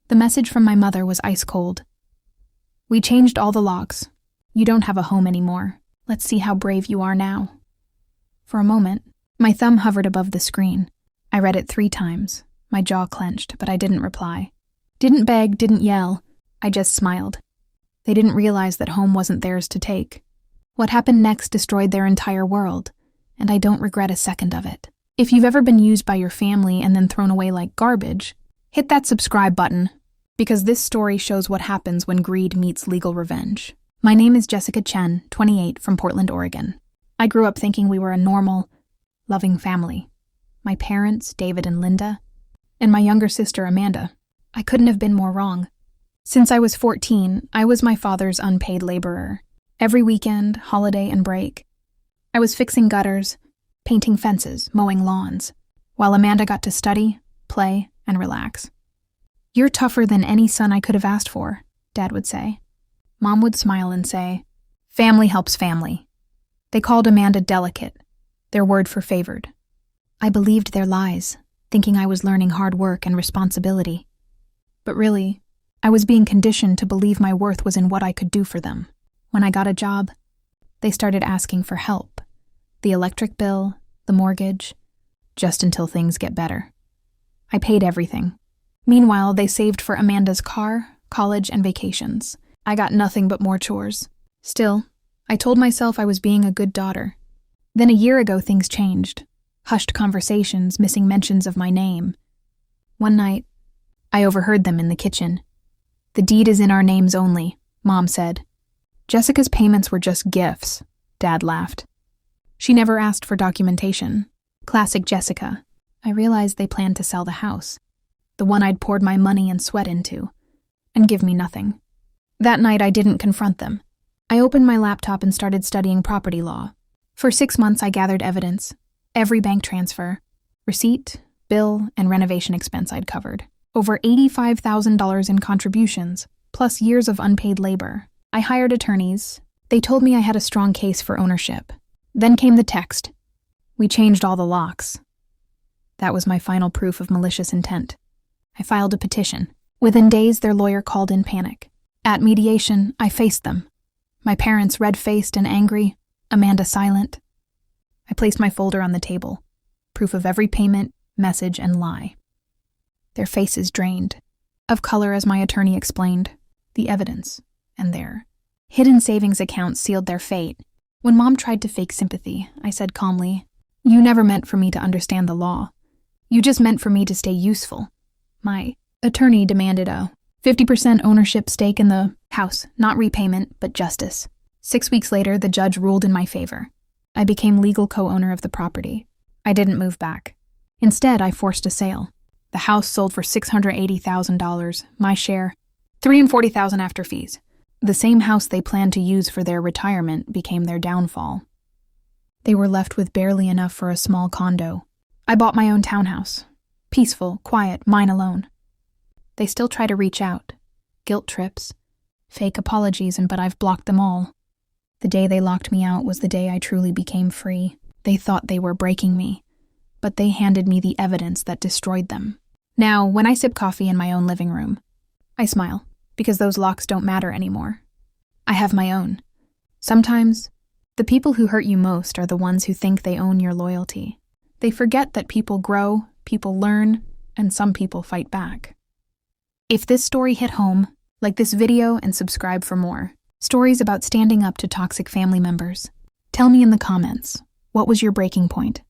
The message from my mother was ice cold. "We changed all the locks. You don't have a home anymore. Let's see how brave you are now." For a moment, my thumb hovered above the screen. I read it 3 times. My jaw clenched, but I didn't reply. Didn't beg, didn't yell. I just smiled. They didn't realize that home wasn't theirs to take. What happened next destroyed their entire world, and I don't regret a second of it. If you've ever been used by your family and then thrown away like garbage, hit that subscribe button, because this story shows what happens when greed meets legal revenge. My name is Jessica Chen, 28, from Portland, Oregon. I grew up thinking we were a normal, loving family. My parents, David and Linda, and my younger sister, Amanda. I couldn't have been more wrong. Since I was 14, I was my father's unpaid laborer. Every weekend, holiday, and break, I was fixing gutters, painting fences, mowing lawns, while Amanda got to study, play, and relax. "You're tougher than any son I could have asked for," Dad would say. Mom would smile and say, "Family helps family." They called Amanda delicate, their word for favored. I believed their lies, thinking I was learning hard work and responsibility. But really, I was being conditioned to believe my worth was in what I could do for them. When I got a job, they started asking for help. The electric bill, the mortgage, just until things get better. I paid everything. Meanwhile, they saved for Amanda's car, college, and vacations. I got nothing but more chores. Still, I told myself I was being a good daughter. Then a year ago, things changed. Hushed conversations, missing mentions of my name. One night, I overheard them in the kitchen. "The deed is in our names only," Mom said. Jessica's payments were just gifts, Dad laughed. She never asked for documentation. Classic Jessica. I realized they planned to sell the house, the one I'd poured my money and sweat into, and give me nothing. That night, I didn't confront them. I opened my laptop and started studying property law. For 6 months, I gathered evidence. Every bank transfer, receipt, bill, and renovation expense I'd covered. Over $85,000 in contributions, plus years of unpaid labor. I hired attorneys. They told me I had a strong case for ownership. Then came the text. "We changed all the locks." That was my final proof of malicious intent. I filed a petition. Within days, their lawyer called in panic. At mediation, I faced them. My parents red-faced and angry, Amanda silent. I placed my folder on the table, proof of every payment, message, and lie. Their faces drained, of color as my attorney explained, the evidence, and their hidden savings accounts sealed their fate. When Mom tried to fake sympathy, I said calmly, "You never meant for me to understand the law. You just meant for me to stay useful." My attorney demanded a 50% ownership stake in the house, not repayment, but justice. 6 weeks later, the judge ruled in my favor. I became legal co-owner of the property. I didn't move back. Instead, I forced a sale. The house sold for $680,000, my share, $340,000 after fees. The same house they planned to use for their retirement became their downfall. They were left with barely enough for a small condo. I bought my own townhouse. Peaceful, quiet, mine alone. They still try to reach out. Guilt trips, fake apologies, but I've blocked them all. The day they locked me out was the day I truly became free. They thought they were breaking me, but they handed me the evidence that destroyed them. Now, when I sip coffee in my own living room, I smile, because those locks don't matter anymore. I have my own. Sometimes, the people who hurt you most are the ones who think they own your loyalty. They forget that people grow, people learn, and some people fight back. If this story hit home, like this video and subscribe for more. Stories about standing up to toxic family members. Tell me in the comments, what was your breaking point?